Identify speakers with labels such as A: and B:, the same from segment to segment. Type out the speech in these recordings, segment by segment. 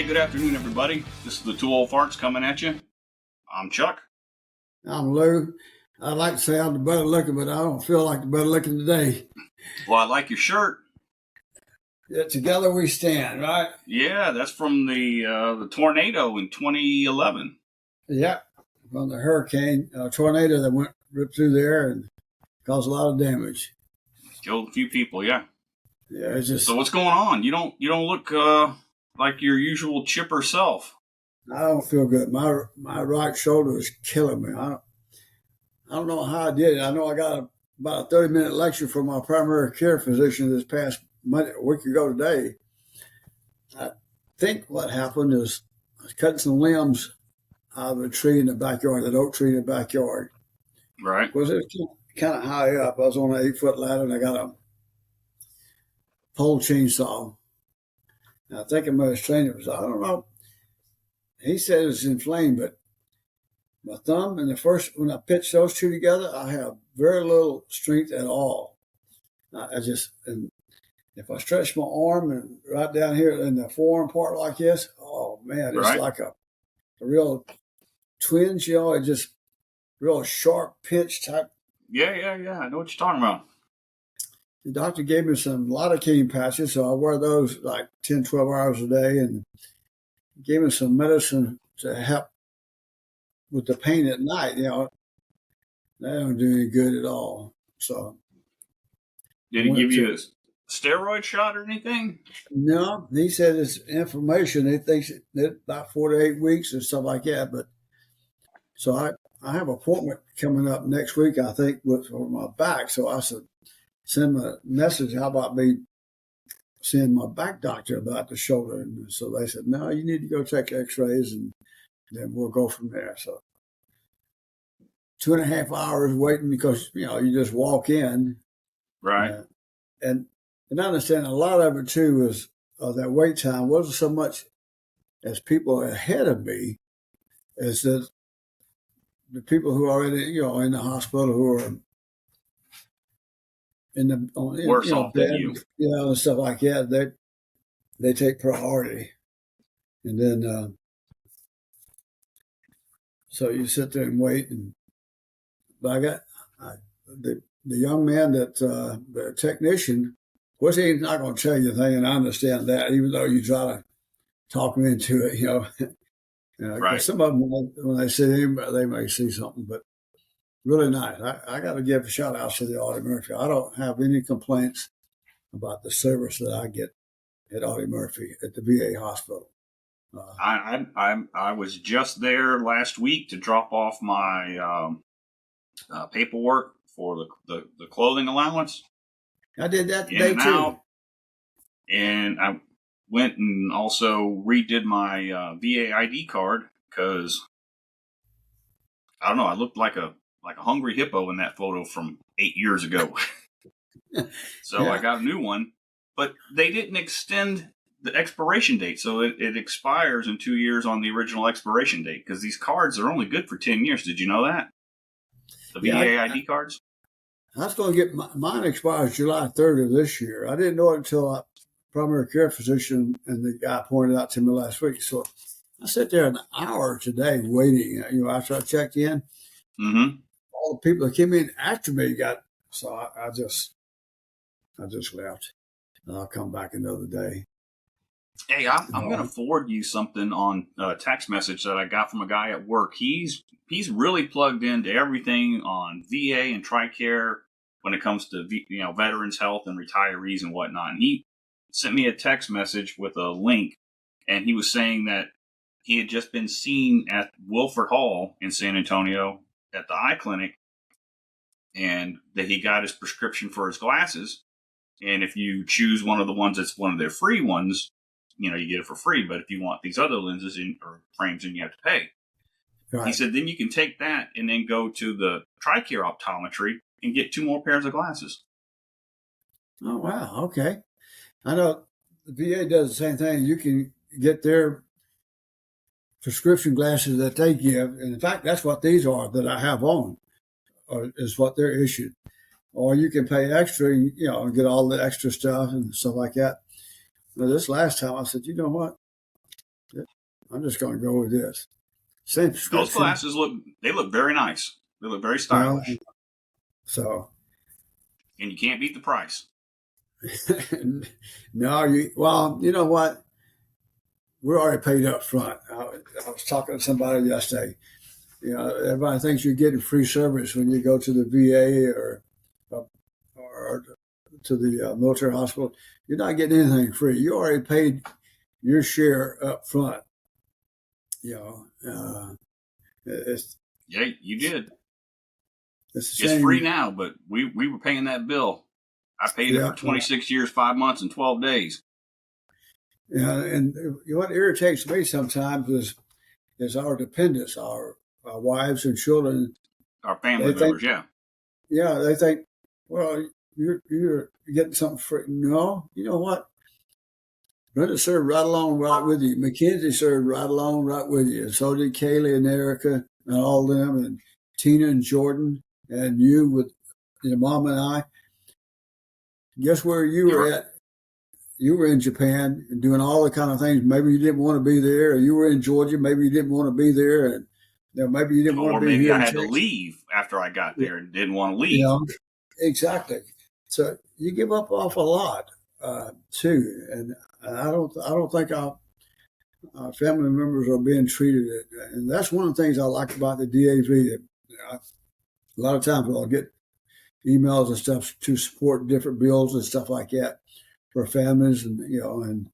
A: good afternoon, everybody. This is the Two Old Farts coming at you. I'm Chuck.
B: I'm Lou. I'd like to say I'm the better looking, but I don't feel like the better looking today.
A: Well, I like your shirt.
B: Yeah, together we stand, right?
A: Yeah, that's from the tornado in 2011.
B: Yeah, from the hurricane, tornado that ripped through there and caused a lot of damage.
A: Killed a few people, yeah.
B: Yeah, it's just.
A: So what's going on? You don't look like your usual chipper self.
B: I don't feel good. My right shoulder is killing me. I don't know how I did it. I know I got about a 30-minute lecture from my primary care physician this past Monday, a week ago today. I think what happened is I was cutting some limbs out of a tree in the backyard, an oak tree in the backyard.
A: Right.
B: Because it was kind of high up. I was on an 8-foot ladder and I got a pole chainsaw. And I think my trainer was, I don't know. He said it's inflamed, but my thumb and when I pitch those two together, I have very little strength at all. And if I stretch my arm and right down here in the forearm part like this, oh man, it's like a real twinge, it just real sharp pinch type.
A: Yeah. I know what you're talking about.
B: The doctor gave me some lidocaine patches, so I wear those like 10, 12 hours a day, and gave me some medicine to help with the pain at night. That don't do any good at all. So,
A: did he give you a steroid shot or anything?
B: No, he said it's inflammation. He thinks it about 4 to 8 weeks or stuff like that. But so I have an appointment coming up next week, I think, for my back. So I said, send a message. How about me seeing my back doctor about the shoulder? And so they said, no, you need to go take x-rays and then we'll go from there. So 2.5 hours waiting because, you just walk in.
A: Right.
B: And I understand a lot of it too is that wait time wasn't so much as people ahead of me as that the people who are in the hospital who are
A: worse off than you,
B: and stuff like that. They take priority, and then so you sit there and wait. But I got the young man the technician. Of course, he's not going to tell you anything, and I understand that, even though you try to talk him into it,
A: Right.
B: Some of them, when they see him, they may see something, but really nice. I got to give a shout out to the Audie Murphy. I don't have any complaints about the service that I get at Audie Murphy at the VA hospital.
A: I was just there last week to drop off my paperwork for the clothing allowance.
B: I did that today too.
A: And I went and also redid my VA ID card because I don't know, I looked like a hungry hippo in that photo from 8 years ago. So yeah. I got a new one, but they didn't extend the expiration date. So it expires in 2 years on the original expiration date because these cards are only good for 10 years. Did you know that? The VA ID cards?
B: I was going to get mine expires July 3rd of this year. I didn't know it until a primary care physician and the guy pointed out to me last week. So I sat there an hour today waiting. After I checked in, all the people that came in after me so I just left. And I'll come back another day.
A: Hey, I'm going to forward you something on a text message that I got from a guy at work. He's really plugged into everything on VA and TRICARE when it comes to veterans' health and retirees and whatnot. And he sent me a text message with a link, and he was saying that he had just been seen at Wilford Hall in San Antonio at the eye clinic, and that he got his prescription for his glasses. And if you choose one of the ones that's one of their free ones, you get it for free. But if you want these other lenses or frames, then you have to pay. Right. He said, then you can take that and then go to the TRICARE optometry and get 2 more pairs of glasses.
B: Oh, wow. Okay. I know the VA does the same thing. You can get their prescription glasses that they give. And in fact, that's what these are that I have on, is what they're issued. Or you can pay extra, and get all the extra stuff and stuff like that. But this last time I said, you know what? I'm just going to go with this. Same
A: Those
B: prescription.
A: glasses look very nice. They look very stylish.
B: So,
A: and you can't beat the price.
B: no, well, you know what? We're already paid up front. I was talking to somebody yesterday. Everybody thinks you're getting free service when you go to the VA or to the military hospital. You're not getting anything free. You already paid your share up front.
A: Yeah, you did.
B: It's
A: free now, but we were paying that bill. I paid it for 26 years, 5 months, and 12 days.
B: Yeah, and what irritates me sometimes is our dependents, our wives and children,
A: our family members.
B: Yeah, they think, well, you're getting something free. No, you know what? Brenda served right along right with you. Mackenzie served right along right with you. And so did Kaylee and Erica and all them, and Tina and Jordan, and you with your mom and I. Guess where you were at? You were in Japan and doing all the kind of things. Maybe you didn't want to be there, or you were in Georgia. Maybe you didn't want to be there, and maybe you didn't want to be here.
A: Or maybe I had to leave after I got there and didn't want to leave.
B: Exactly. So you give up off a lot too, and I don't think our family members are being treated. And that's one of the things I like about the DAV. A lot of times I'll get emails and stuff to support different bills and stuff like that for families, and and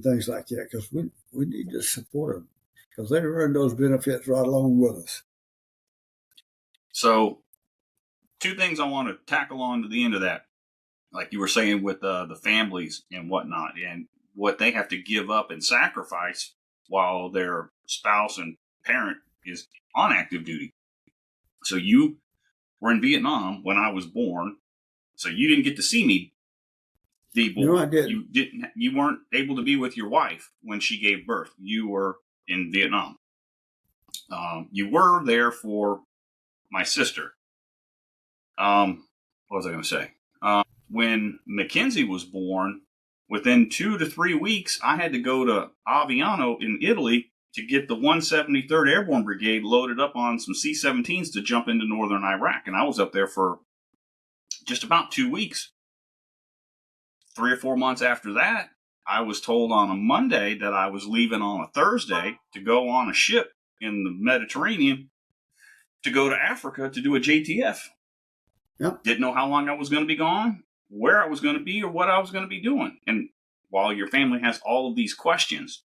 B: things like that, because we need to support them because they earn those benefits right along with us.
A: So, two things I want to tackle on to the end of that, like you were saying with the families and whatnot, and what they have to give up and sacrifice while their spouse and parent is on active duty. So you were in Vietnam when I was born, so you didn't get to see me.
B: No, I didn't.
A: You weren't able to be with your wife when she gave birth. You were in Vietnam. You were there for my sister. What was I going to say? When Mackenzie was born, within 2 to 3 weeks, I had to go to Aviano in Italy to get the 173rd Airborne Brigade loaded up on some C-17s to jump into northern Iraq. And I was up there for just about 2 weeks. 3 or 4 months after that, I was told on a Monday that I was leaving on a Thursday to go on a ship in the Mediterranean to go to Africa to do a JTF.
B: Yep.
A: Didn't know how long I was going to be gone, where I was going to be, or what I was going to be doing. And while your family has all of these questions,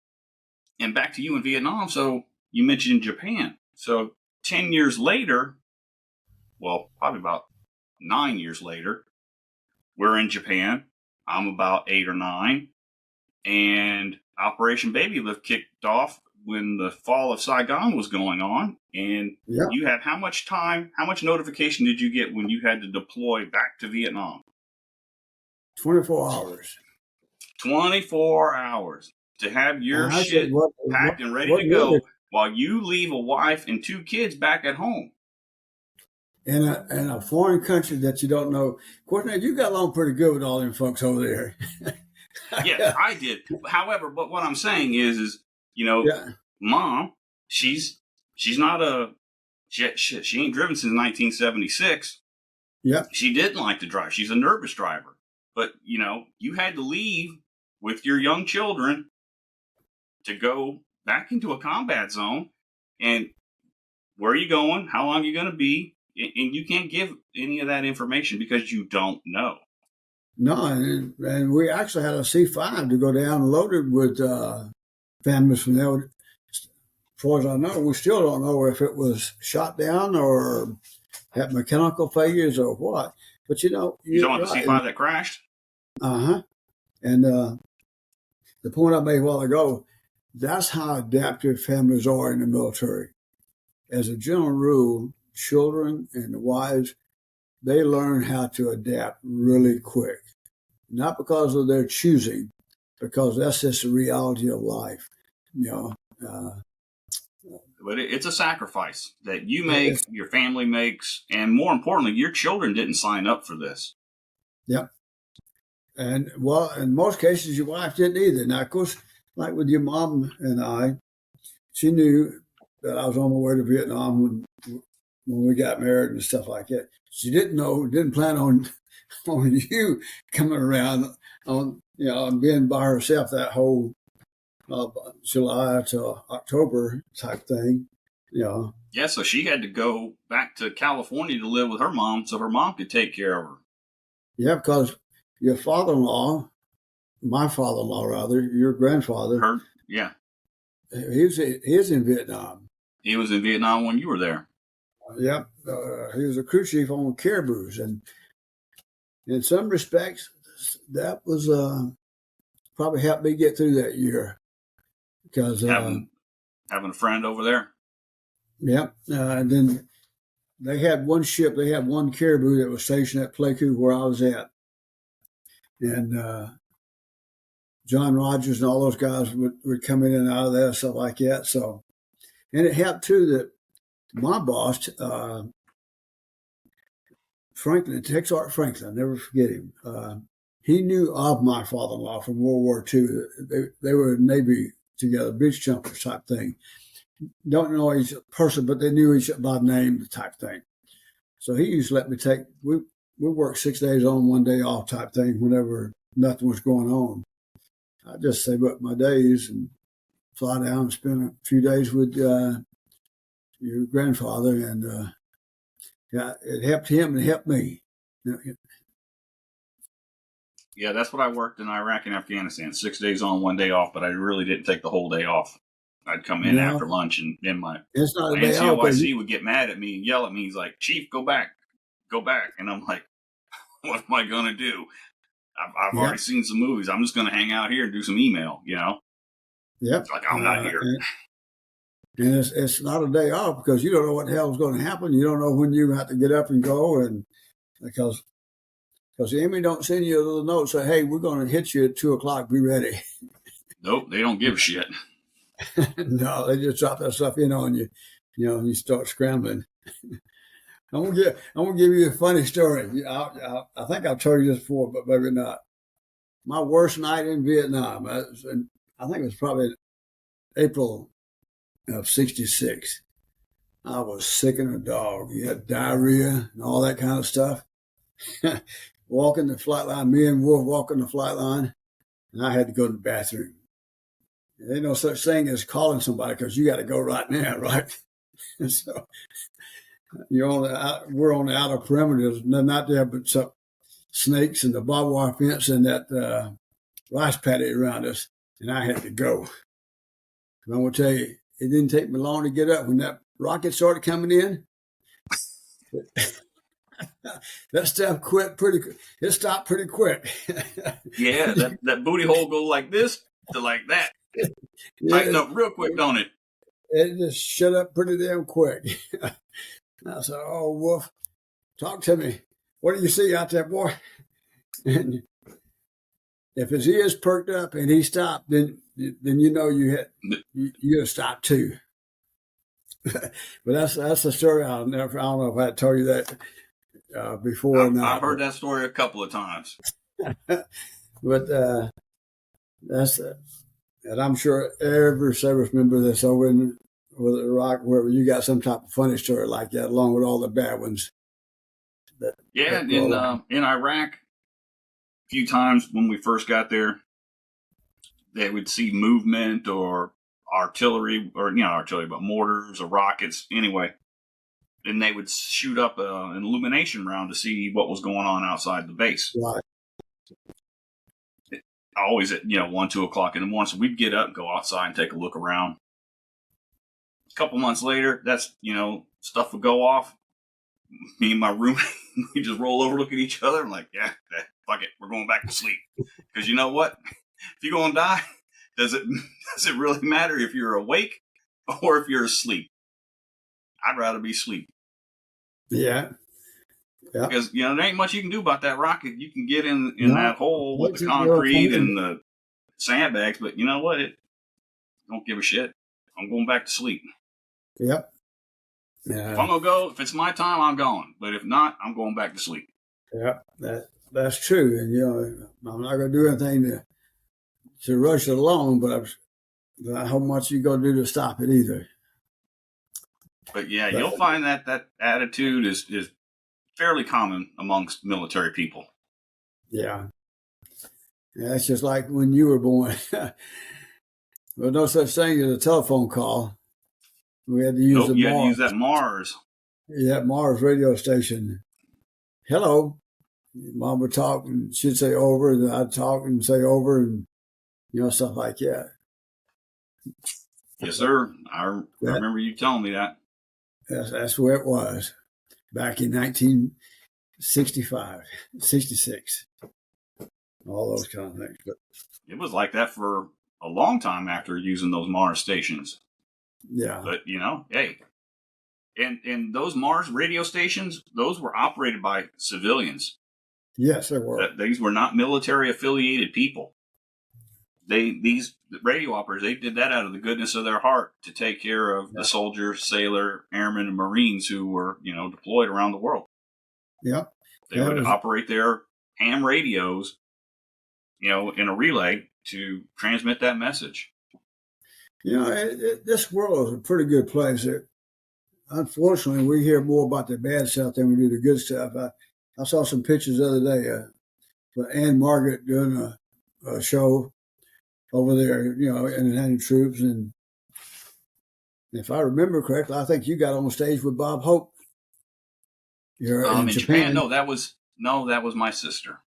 A: and back to you in Vietnam, so you mentioned Japan. So 10 years later, well, probably about 9 years later, we're in Japan. I'm about 8 or 9, and Operation Baby Lift kicked off when the fall of Saigon was going on. And you had how much time, how much notification did you get when you had to deploy back to Vietnam?
B: 24 hours.
A: 24 hours to have your shit packed and ready to go while you leave a wife and 2 kids back at home.
B: In a foreign country that you don't know. Of course, now you got along pretty good with all them folks over there.
A: Yeah, I did. However, but what I'm saying is Mom, she's not she ain't driven since 1976.
B: Yeah.
A: She didn't like to drive. She's a nervous driver. But, you had to leave with your young children to go back into a combat zone. And where are you going? How long are you going to be? And you can't give any of that information because you don't know.
B: No, and we actually had a C-5 to go down loaded with families from there. As far as I know, we still don't know if it was shot down or had mechanical failures or what. But
A: you're talking about the C-5 that crashed?
B: Uh-huh. And the point I made a while ago, that's how adaptive families are in the military. As a general rule, children and wives, they learn how to adapt really quick. Not because of their choosing, because that's just the reality of life.
A: But it's a sacrifice that you make, your family makes, and more importantly, your children didn't sign up for this.
B: Yep. And in most cases, your wife didn't either. Now, of course, like with your mom and I, she knew that I was on my way to Vietnam when we got married and stuff like that. She didn't plan on you coming around on and being by herself that whole July to October type thing.
A: Yeah, so she had to go back to California to live with her mom so her mom could take care of her.
B: Yeah, because your father-in-law, my father-in-law rather, your grandfather,
A: yeah,
B: he was in Vietnam.
A: He was in Vietnam when you were there.
B: Yep, he was a crew chief on caribous, and in some respects, that was probably helped me get through that year because
A: having a friend over there.
B: Yep, and then they had one ship. They had one caribou that was stationed at Pleiku where I was at, and John Rogers and all those guys would come in and out of there, stuff like that. So, and it helped too that my boss, Franklin, Texart Franklin, I'll never forget him. He knew of my father-in-law from World War II. They were Navy together, beach jumpers type thing. Don't know each person, but they knew each by name type thing. So he used to let me take, we worked 6 days on, 1 day off type thing whenever nothing was going on. I just save up my days and fly down and spend a few days with your grandfather, and yeah, it helped him and helped me.
A: Yeah, that's what I worked in Iraq and Afghanistan. 6 days on, 1 day off, but I really didn't take the whole day off. I'd come in after lunch, and then my NCOIC would get mad at me and yell at me. He's like, "Chief, go back. And I'm like, what am I going to do? I've already seen some movies. I'm just going to hang out here and do some email,
B: Yep.
A: It's like, I'm not here.
B: And it's not a day off because you don't know what the hell is going to happen. You don't know when you have to get up and go, and because the enemy don't send you a little note say, "Hey, we're going to hit you at 2:00. Be ready."
A: Nope, they don't give a shit.
B: No, they just drop that stuff in on you, and you start scrambling. I'm gonna give you a funny story. I think I've told you this before, but maybe not. My worst night in Vietnam. I think it was probably April of '66. I was sick in a dog. You had diarrhea and all that kind of stuff. Walking the flight line, me and Wolf walking the flight line, and I had to go to the bathroom. There's no such thing as calling somebody because you got to go right now, right? So we're on the outer perimeters, not there, but some snakes and the barbed wire fence and that rice paddy around us, and I had to go. And I'm going to tell you, it didn't take me long to get up. When that rocket started coming in, that stuff it stopped pretty quick.
A: Yeah, that booty hole go like this to like that. Tighten up real quick, don't it?
B: It just shut up pretty damn quick. I said, "Oh, Wolf, talk to me. What do you see out there, boy?" And if his ears perked up and he stopped, then you know you got to stop too. But that's the story. I don't know if I told you that before or not.
A: I've heard that story a couple of times.
B: But that's and I'm sure every service member that's over in Iraq, wherever, you got some type of funny story like that, along with all the bad ones.
A: In Iraq, a few times when we first got there, they would see movement or artillery, or artillery, but mortars or rockets. Anyway, and they would shoot up an illumination round to see what was going on outside the base.
B: Right.
A: Always at 1, 2 o'clock in the morning. So we'd get up and go outside and take a look around. A couple months later, that's stuff would go off. Me and my roommate, we just roll over, look at each other, and like, yeah, fuck it, we're going back to sleep. Because you know what? If you're going to die, does it really matter if you're awake or if you're asleep? I'd rather be asleep.
B: Yeah. Yeah.
A: Because there ain't much you can do about that rocket. You can get in that hole with the concrete and the sandbags, but you know what? Don't give a shit. I'm going back to sleep.
B: Yep. Yeah.
A: If I'm gonna go, if it's my time, I'm going. But if not, I'm going back to sleep.
B: Yeah, that's true. And I'm not gonna do anything to rush it along, but how much you gonna do to stop it either.
A: But yeah,
B: But
A: you'll find that attitude is fairly common amongst military people.
B: yeah, it's just like when you were born. There's no such thing as a telephone call. We had to use
A: Nope,
B: the
A: you had to use
B: Mars.
A: that Mars.
B: Yeah, Mars radio station. Hello. Mom would talk and she'd say over, and I'd talk and say over, and stuff like that.
A: Yes, sir. I remember you telling me that.
B: That's where it was back in 1965, 66, all those kind of things. But
A: it was like that for a long time after using those Mars stations.
B: Yeah.
A: But, hey, and those Mars radio stations, those were operated by civilians.
B: Yes, they were.
A: These were not military affiliated people. These radio operators, they did that out of the goodness of their heart to take care of the soldiers, sailor, airmen, and Marines who were, deployed around the world.
B: Yep.
A: They would operate their ham radios, in a relay to transmit that message.
B: This world is a pretty good place. Unfortunately, we hear more about the bad stuff than we do the good stuff. I saw some pictures the other day with Ann Margaret doing a show over there, in the troops. And if I remember correctly, I think you got on stage with Bob Hope. You're in Japan.
A: No, that was my sister.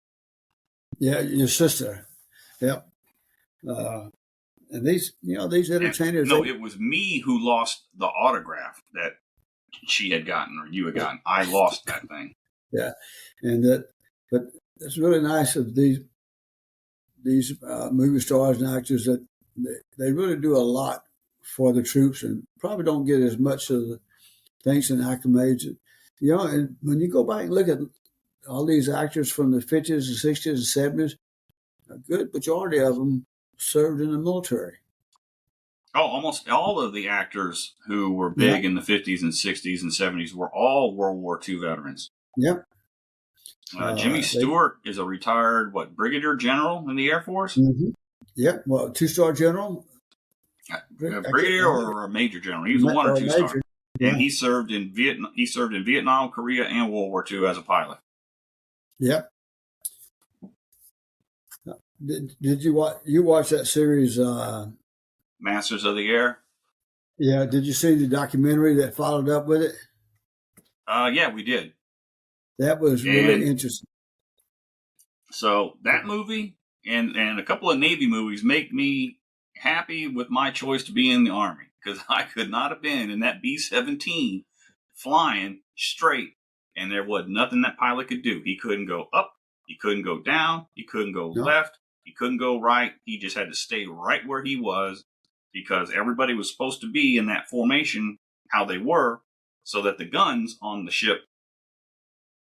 B: Yeah, your sister. Yep. And these entertainers.
A: It was me who lost the autograph that she had gotten or you had gotten. I lost that thing.
B: Yeah, but it's really nice of these movie stars and actors that they really do a lot for the troops and probably don't get as much of the thanks and acclamations. And when you go back and look at all these actors from the 50s and 60s and 70s, a good majority of them served in the military.
A: Oh, almost all of the actors who were big in the 50s and 60s and 70s were all World War II veterans.
B: Yep.
A: Jimmy Stewart is a retired, brigadier general in the Air Force?
B: Mm-hmm. Yep. Well, 2-star general?
A: Brigadier or a major general? He was a 1 or 2-star. Yeah. And he served in Vietnam. He served in Vietnam, Korea, and World War II as a pilot.
B: Yep. Did you watch that series?
A: Masters of the Air.
B: Yeah. Did you see the documentary that followed up with it?
A: Yeah, we did.
B: That was really interesting.
A: So that movie and a couple of Navy movies make me happy with my choice to be in the Army, because I could not have been in that B-17 flying straight, and there was nothing that pilot could do. He couldn't go up, he couldn't go down, he couldn't go left, he couldn't go right. He just had to stay right where he was, because everybody was supposed to be in that formation how they were, so that the guns on the ship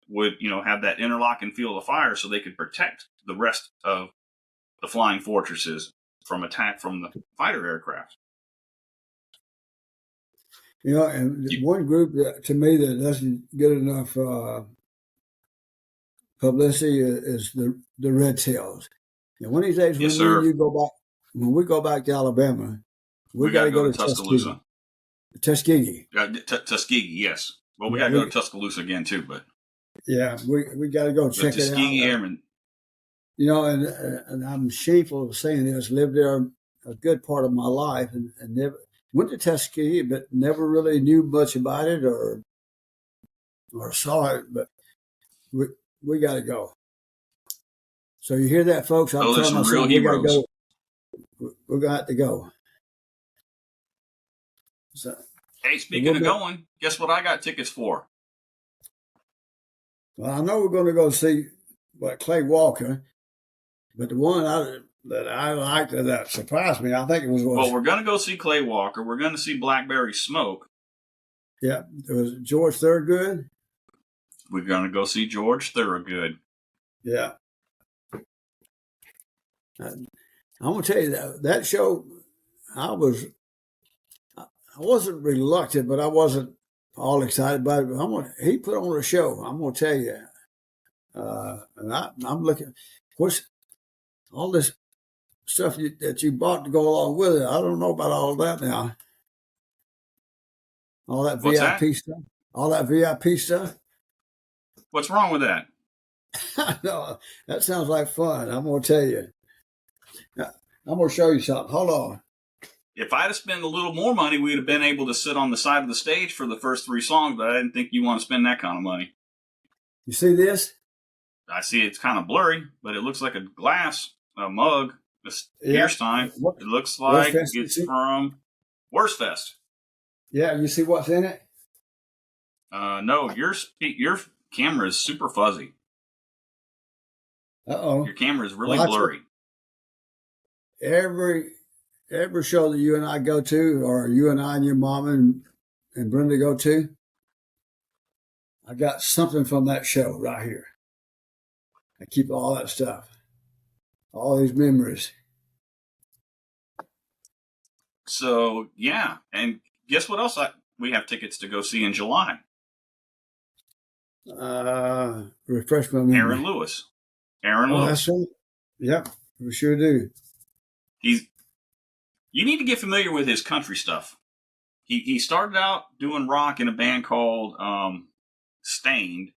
A: would, have that interlocking field of fire so they could protect the rest of the flying fortresses from attack from the fighter aircraft.
B: And one group that, to me, that doesn't get enough publicity is the Red Tails. And one of these days, when we go back to Alabama, we got to go to
A: Tuscaloosa.
B: Tuskegee.
A: Tuskegee, yes. Well, we got to go to Tuscaloosa again too, but
B: yeah, we got to go check it out.
A: Tuskegee Airmen.
B: And I'm shameful of saying this. Lived there a good part of my life, and never went to Tuskegee, but never really knew much about it or saw it. But we got to go. So you hear that, folks? I'm telling myself we got to go. We're going to have to go. So,
A: hey, speaking of going, guess what I got tickets for?
B: Well, I know we're going to go see Clay Walker, but the one that I liked that surprised me, I think it was.
A: Well, we're going to go see Clay Walker. We're going to see Blackberry Smoke.
B: Yeah, it was George Thorogood.
A: We're going to go see George Thorogood.
B: Yeah. I'm going to tell you that show, I wasn't reluctant, but I wasn't all excited about it. But he put on a show. I'm going to tell you. And I'm looking, of course, all this stuff that you bought to go along with it. I don't know about all of that now. All that
A: What's that?
B: VIP stuff. All that VIP stuff.
A: What's wrong with that?
B: No, that sounds like fun. I'm gonna tell you. I'm gonna show you something. Hold on.
A: If I'd have spent a little more money, we'd have been able to sit on the side of the stage for the first 3 songs, but I didn't think you want to spend that kind of money.
B: You see this?
A: I see it's kind of blurry, but it looks like a glass, a mug, a beer stein. It looks like it's from Worstfest.
B: Yeah, you see what's in it?
A: No, your camera is super fuzzy.
B: Uh-oh.
A: Your camera is really blurry.
B: Every show that you and I go to, or you and I and your mom and Brenda go to, I got something from that show right here. I keep all that stuff, all these memories.
A: So, yeah. And guess what else we have tickets to go see in July?
B: Refresh my memory.
A: Aaron Lewis.
B: That's right. Yep, we sure do.
A: You need to get familiar with his country stuff. He started out doing rock in a band called Stained.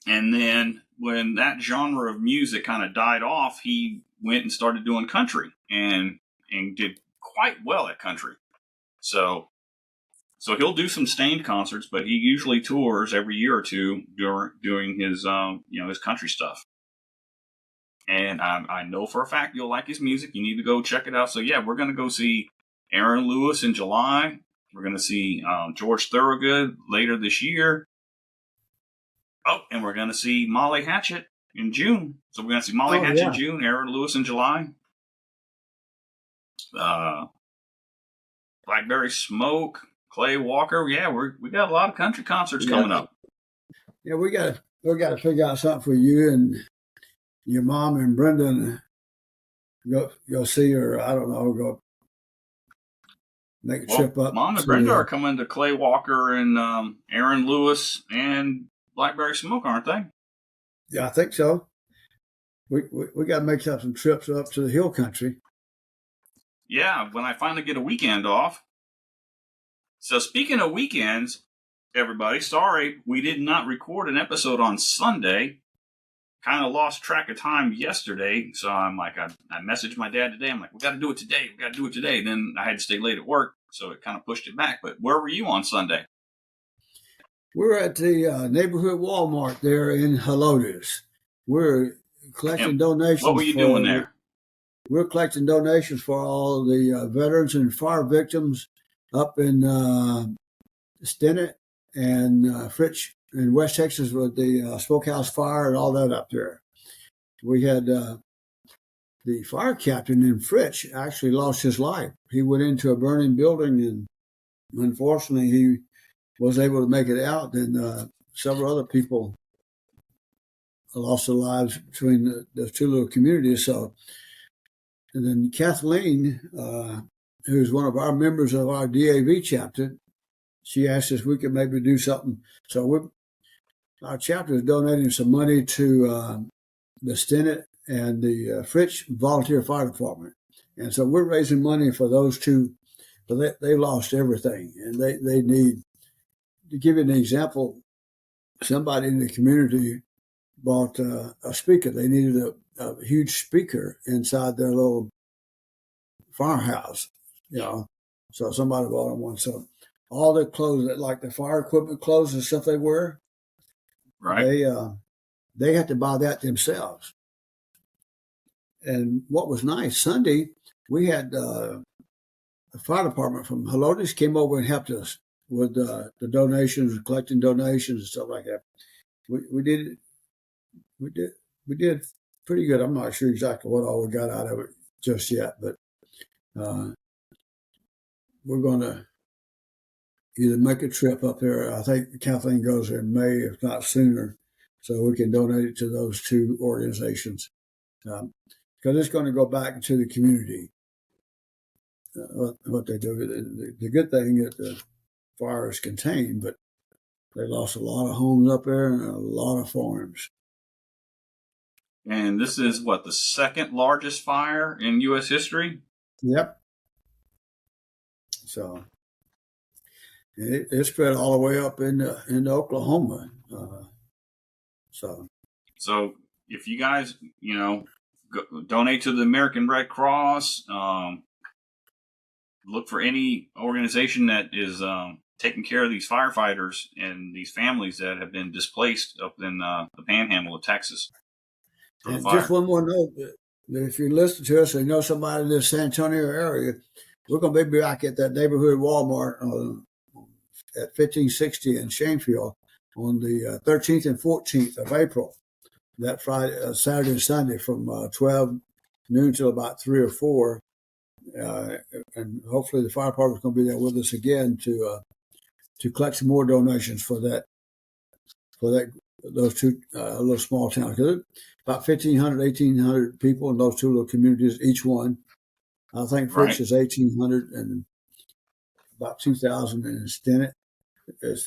A: And then when that genre of music kind of died off, he went and started doing country and did quite well at country. So he'll do some Stained concerts, but he usually tours every year or two doing his his country stuff. And I know for a fact you'll like his music. You need to go check it out. So yeah, we're gonna go see Aaron Lewis in July. We're gonna see George Thorogood later this year. Oh, and we're gonna see Molly Hatchet in June. So we're gonna see Molly Hatchet in June, Aaron Lewis in July. Blackberry Smoke, Clay Walker. Yeah, we got a lot of country concerts coming up.
B: Yeah, we got to figure out something for you and your mom and Brenda. Go see her. I don't know. Go make a trip up.
A: Mom and Brenda are coming to Clay Walker and Aaron Lewis and Blackberry Smoke, aren't they?
B: Yeah, I think so. We got to make some trips up to the hill country.
A: Yeah, when I finally get a weekend off. So speaking of weekends, everybody, sorry we did not record an episode on Sunday. Kind of lost track of time yesterday, so I'm like, I messaged my dad today. I'm like, we got to do it today. Then I had to stay late at work, so it kind of pushed it back. But where were you on Sunday?
B: We're at the neighborhood Walmart there in Helotes. We're collecting donations.
A: What were you doing there?
B: We're collecting donations for all the veterans and fire victims up in Stinnett and Fritch in West Texas with the Smokehouse fire and all that up there. We had the fire captain in Fritch actually lost his life. He went into a burning building and unfortunately he was able to make it out. And several other people lost their lives between the two little communities. So, and then Kathleen, who's one of our members of our DAV chapter, she asked us if we could maybe do something. So our chapter is donating some money to the Stinnett and the Fritch Volunteer Fire Department. And so we're raising money for those two, but they lost everything. And they need, to give you an example, somebody in the community bought a speaker. They needed a huge speaker inside their little firehouse, So somebody bought them one. So all the clothes, like the fire equipment clothes and stuff they wear,
A: right?
B: They had to buy that themselves. And what was nice, Sunday, we had the fire department from Helotes came over and helped us with the donations, collecting donations and stuff like that. We did pretty good. I'm not sure exactly what all we got out of it just yet, but we're going to either make a trip up there. I think Kathleen goes there in May, if not sooner, so we can donate it to those two organizations. Because it's going to go back into the community, what they do. The good thing is the fire is contained, but they lost a lot of homes up there and a lot of farms.
A: And this is what, the second largest fire in U.S. history?
B: Yep. So it spread all the way up into Oklahoma. So
A: if you guys, donate to the American Red Cross, look for any organization that is taking care of these firefighters and these families that have been displaced up in the panhandle of Texas.
B: And just one more note, that if you listen to us and know somebody in the San Antonio area, we're going to be back at that neighborhood Walmart at 1560 in Shanefield on the 13th and 14th of April. That Friday, Saturday and Sunday from 12 noon till about 3 or 4. And hopefully the fire department's going to be there with us again to collect some more donations for those two little small towns. Because about 1,500, 1,800 people in those two little communities, each one. I think Fritz is 1,800 and about 2,000 in Stinnett. It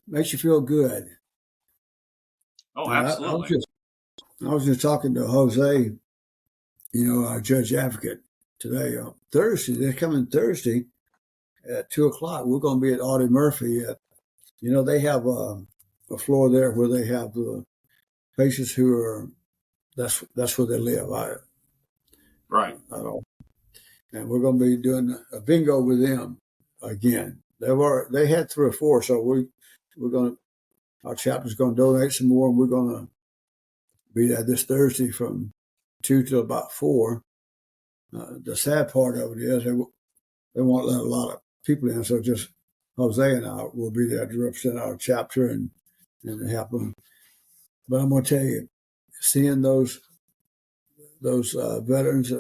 B: makes you feel good.
A: Oh, absolutely.
B: I was just talking to Jose, our judge advocate today. Thursday, they're coming Thursday at 2:00. We're going to be at Audie Murphy. They have a floor there where they have the patients who are, that's where they live.
A: Right.
B: And we're going to be doing a bingo with them again. They had 3 or 4, so our chapter's going to donate some more, and we're going to be there this Thursday from 2 till about 4. The sad part of it is they won't let a lot of people in, so just Jose and I will be there to represent our chapter and help them. But I'm going to tell you, seeing those veterans,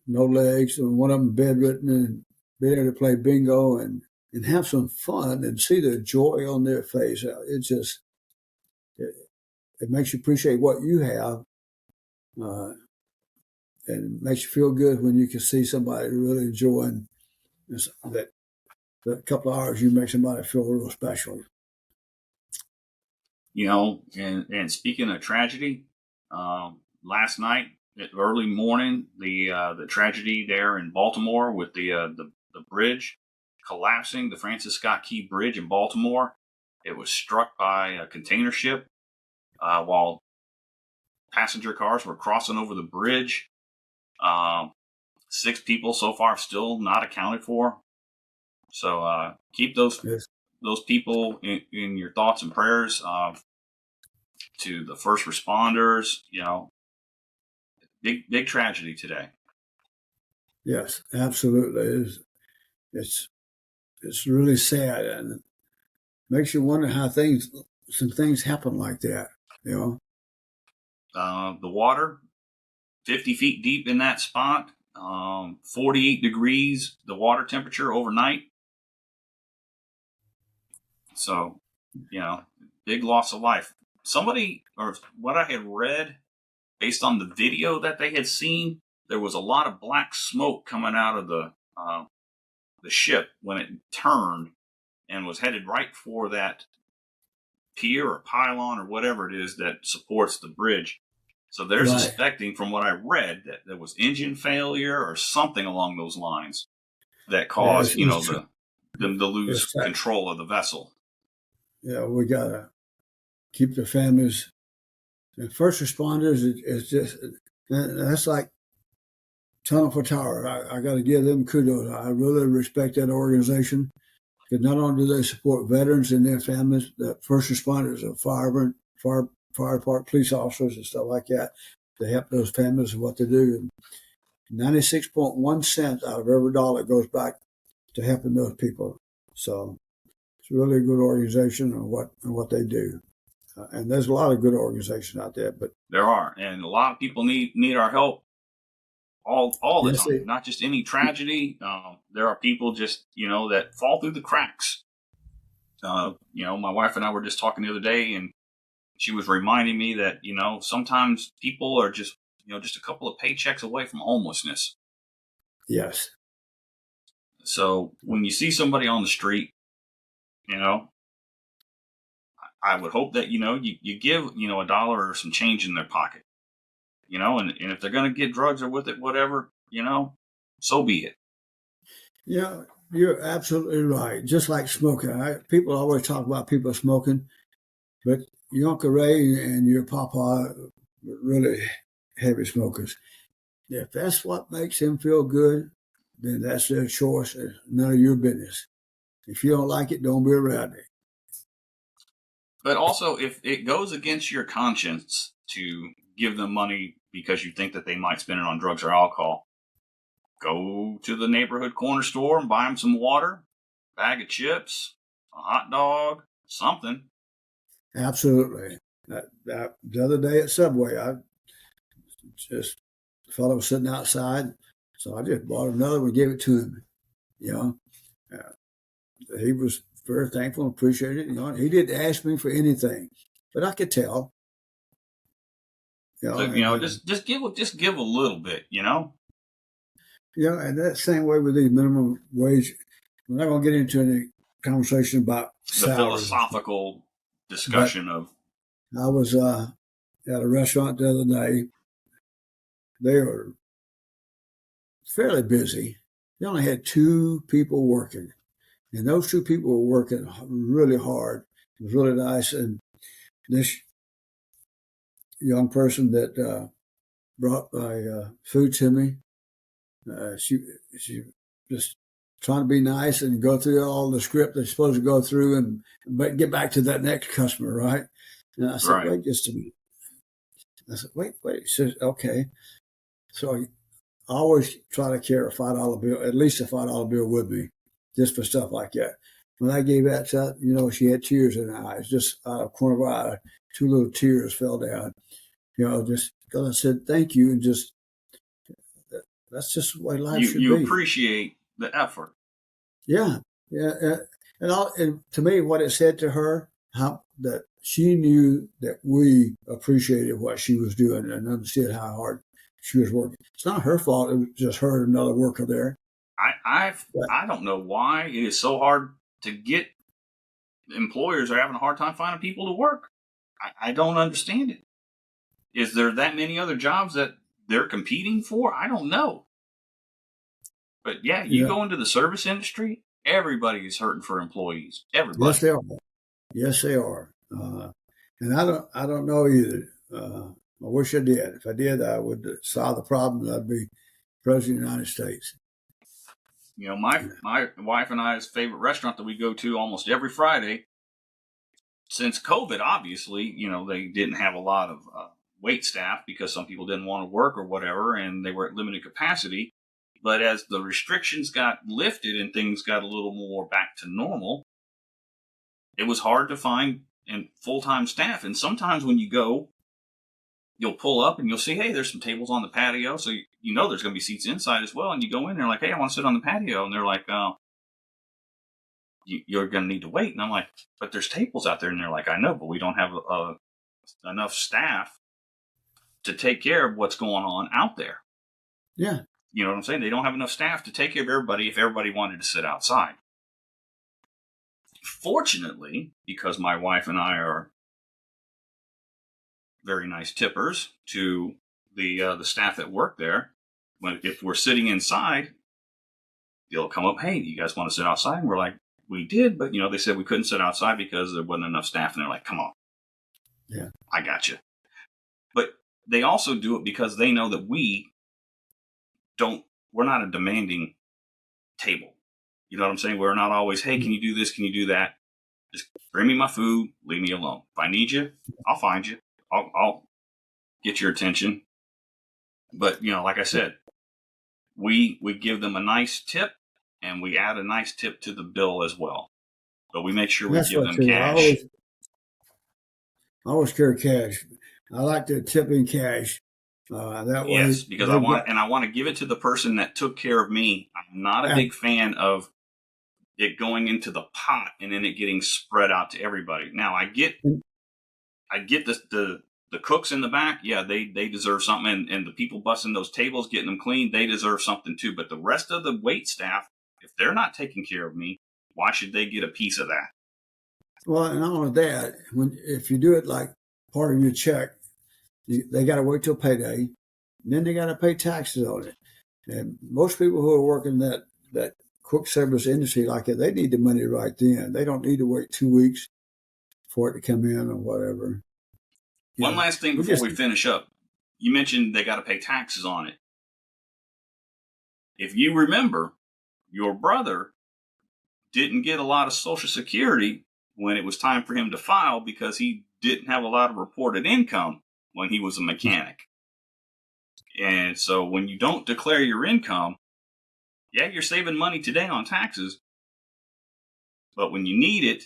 B: no legs, and one of them bedridden, and be able to play bingo and have some fun and see the joy on their face, it makes you appreciate what you have, and it makes you feel good when you can see somebody really enjoying that couple of hours. You make somebody feel real special.
A: And speaking of tragedy, last night, early morning, the tragedy there in Baltimore with the bridge collapsing, the Francis Scott Key Bridge in Baltimore. It was struck by a container ship while passenger cars were crossing over the bridge. 6 people so far still not accounted for. So keep those people in your thoughts and prayers. To the first responders, big tragedy today.
B: Yes, absolutely. It's really sad, and it makes you wonder how some things happen like that.
A: The water, 50 feet deep in that spot, 48 degrees, the water temperature overnight. So, big loss of life. Somebody, or what I had read, based on the video that they had seen, there was a lot of black smoke coming out of the ship when it turned and was headed right for that pier or pylon or whatever it is that supports the bridge. So they're suspecting, from what I read, that there was engine failure or something along those lines that caused, them to lose control of the vessel.
B: Yeah, we gotta keep the families and first responders. It's just, that's like Tunnel for Tower. I got to give them kudos. I really respect that organization, because not only do they support veterans and their families, the first responders, fire department, police officers, and stuff like that, to help those families and what they do. And 96.1 cents out of every dollar goes back to helping those people. So it's really a good organization and what they do. And there's a lot of good organizations out there, but
A: there are, and a lot of people need our help all the time. Not just any tragedy. There are people just that fall through the cracks. My wife and I were just talking the other day, and she was reminding me that sometimes people are just just a couple of paychecks away from homelessness.
B: Yes.
A: So when you see somebody on the street, I would hope that you give $1 or some change in their pocket. and if they're going to get drugs or with it, whatever, so be it.
B: Yeah, you're absolutely right. Just like smoking. People always talk about people smoking, but your Uncle Ray and your Papa are really heavy smokers. If that's what makes them feel good, then that's their choice. It's none of your business. If you don't like it, don't be around it.
A: But also, if it goes against your conscience to give them money because you think that they might spend it on drugs or alcohol, go to the neighborhood corner store and buy them some water, bag of chips, a hot dog, something.
B: Absolutely. The other day at Subway, I just the fellow was sitting outside, so I just bought another one, gave it to him. You know, he was very thankful and appreciated it. He didn't ask me for anything, but I could tell.
A: So, just give a little bit.
B: And that same way with these minimum wage. We're not going to get into any conversation about
A: the philosophical discussion of.
B: I was at a restaurant the other day. They were fairly busy. They only had 2 people working, and those 2 people were working really hard. It was really nice. And this young person that brought my food to me, she just trying to be nice and go through all the script they're supposed to go through but get back to that next customer, right? And I said,
A: right.
B: Wait just a minute. I said, wait. She says, okay. So I always try to carry a $5 bill, at least a $5 bill with me, just for stuff like that. When I gave that to her, she had tears in her eyes, just out of the corner of her eye, 2 little tears fell down. Just because I said thank you, and that's just the way life should be.
A: You appreciate the effort.
B: Yeah. And to me, what it said to her, that she knew that we appreciated what she was doing and understood how hard she was working. It's not her fault. It was just her and another worker there.
A: I don't know why it is so hard to get. Employers are having a hard time finding people to work. I don't understand it. Is there that many other jobs that they're competing for? I don't know. But you go into the service industry, everybody is hurting for employees. Everybody.
B: Yes, they are. And I don't know either. I wish I did. If I did, I would solve the problem. I'd be president of the United States.
A: My wife and I's favorite restaurant that we go to almost every Friday, since COVID, obviously, they didn't have a lot of wait staff because some people didn't want to work or whatever, and they were at limited capacity. But as the restrictions got lifted and things got a little more back to normal, it was hard to find full-time staff. And sometimes when you go, you'll pull up and you'll see, hey, there's some tables on the patio. So there's going to be seats inside as well. And you go in there like, hey, I want to sit on the patio. And they're like, oh, you're going to need to wait. And I'm like, but there's tables out there. And they're like, I know, but we don't have enough staff to take care of what's going on out there.
B: Yeah.
A: You know what I'm saying? They don't have enough staff to take care of everybody if everybody wanted to sit outside. Fortunately, because my wife and I are very nice tippers to the staff that work there, if we're sitting inside, they'll come up, hey, do you guys want to sit outside? And we're like, we did, but they said we couldn't sit outside because there wasn't enough staff. And they're like, come on.
B: Yeah.
A: I got you. But they also do it because they know that we're not a demanding table. You know what I'm saying? We're not always, hey, can you do this? Can you do that? Just bring me my food. Leave me alone. If I need you, I'll find you. I'll get your attention. But, like I said, we give them a nice tip, and we add a nice tip to the bill as well. But we make sure we give them cash.
B: I always carry cash. I like to tip in cash. That way,
A: yes, because I want to give it to the person that took care of me. I'm not a big fan of it going into the pot and then it getting spread out to everybody. Now I get the cooks in the back. Yeah, they deserve something, and the people busting those tables, getting them clean, they deserve something too. But the rest of the wait staff, if they're not taking care of me, why should they get a piece of that?
B: Well, and not only that, if you do it like part of your check, they got to wait till payday. then they got to pay taxes on it. And most people who are working that quick service industry like that, they need the money right then. They don't need to wait 2 weeks for it to come in or whatever.
A: One last thing before we finish up. You mentioned they got to pay taxes on it. If you remember, your brother didn't get a lot of Social Security when it was time for him to file because he didn't have a lot of reported income when he was a mechanic. And so when you don't declare your income, yeah, you're saving money today on taxes, but when you need it,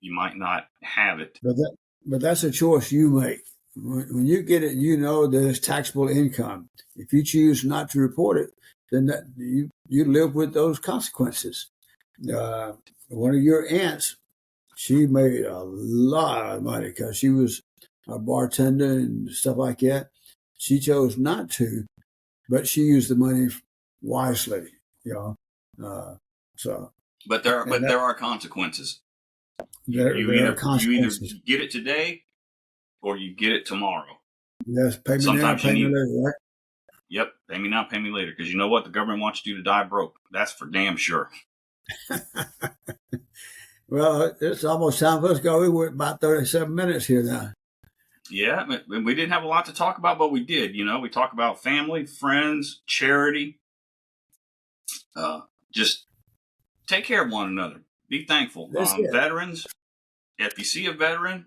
A: you might not have it.
B: But that's a choice you make. When you get it, you know that it's taxable income. If you choose not to report it, then you live with those consequences. One of your aunts, she made a lot of money because she was a bartender and stuff like that. She chose not to, but she used the money wisely, So,
A: but there are consequences.
B: There are consequences.
A: You either get it today or you get it tomorrow.
B: Yes, pay me now, pay me later, right?
A: Yep, pay me now, pay me later. Because you know what? The government wants you to die broke. That's for damn sure.
B: Well, it's almost time for us to go. We're about 37 minutes here now.
A: Yeah, we didn't have a lot to talk about, but we did. We talk about family, friends, charity. Just take care of one another. Be thankful. Veterans, if you see a veteran,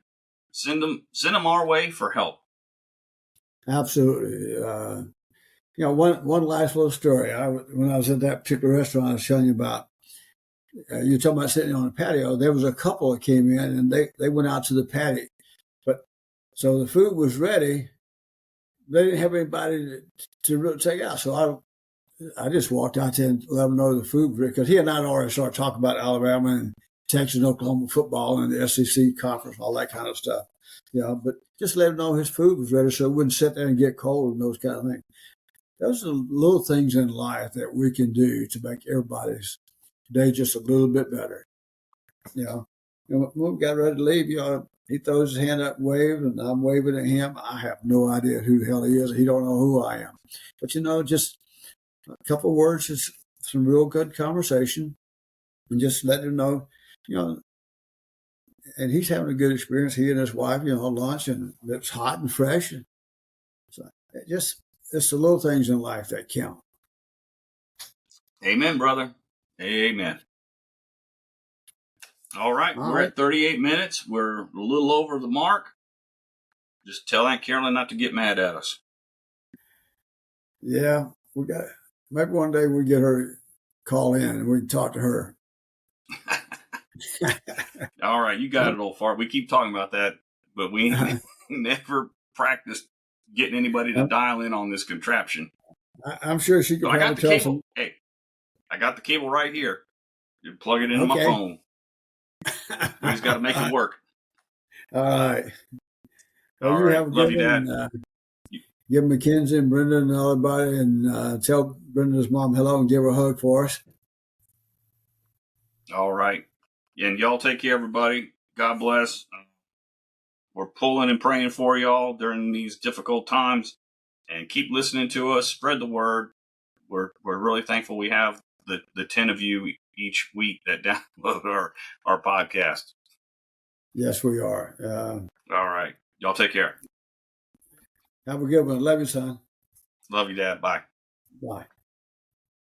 A: send them our way for help.
B: Absolutely. One last little story. When I was at that particular restaurant I was telling you about, you're talking about sitting on a patio. There was a couple that came in and they went out to the patio. So the food was ready. They didn't have anybody to really take out. So I just walked out there and let them know the food was ready. Because he and I already started talking about Alabama and Texas and Oklahoma football and the SEC conference, all that kind of stuff. But just let him know his food was ready so it wouldn't sit there and get cold and those kind of things. Those are little things in life that we can do to make everybody's day just a little bit better. And when we got ready to leave, he throws his hand up, waves, and I'm waving at him. I have no idea who the hell he is. He don't know who I am. But, just a couple of words, just some real good conversation, and just let him know, and he's having a good experience. He and his wife, lunch, and it's hot and fresh. And so it's the little things in life that count.
A: Amen, brother. Amen. All right. We're at 38 minutes. We're a little over the mark. Just tell Aunt Carolyn not to get mad at us.
B: Yeah, maybe one day we get her to call in and we can talk to her.
A: All right, you got it, old fart. We keep talking about that, but we never practiced getting anybody to dial in on this contraption.
B: I'm sure she could probably tell some.
A: Hey, I got the cable right here. You plug it into my phone. We just got to make it work.
B: All right. Well,
A: all
B: you
A: right.
B: have a
A: Love
B: good
A: you, Dad.
B: Give Mackenzie and Brenda and everybody, and tell Brenda's mom hello and give her a hug for us.
A: All right. And y'all take care, everybody. God bless. We're pulling and praying for y'all during these difficult times. And keep listening to us. Spread the word. We're really thankful we have the 10 of you each week that download our podcast.
B: Yes, we are.
A: All right. Y'all take care.
B: Have a good one. Love you, son.
A: Love you, Dad. Bye.
B: Bye.